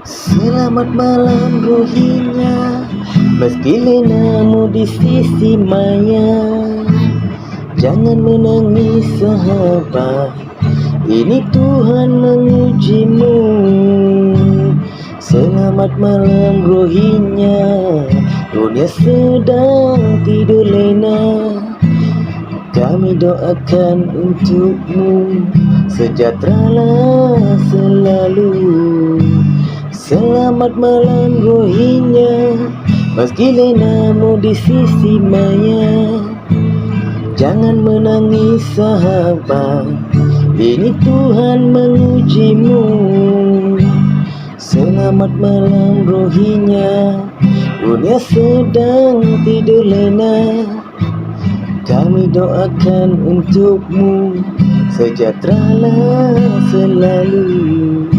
Selamat malam Rohingya, meski lenamu di sisi maya. Jangan menangis sahabat, ini Tuhan mengujimu. Selamat malam Rohingya, dunia sedang tidur lena. Kami doakan untukmu, sejahteralah selalu. Selamat malam Rohingya, meski lenamu di sisi maya. Jangan menangis sahabat, ini Tuhan mengujimu. Selamat malam Rohingya, dunia sedang tidur lena. Kami doakan untukmu, sejahteralah selalu.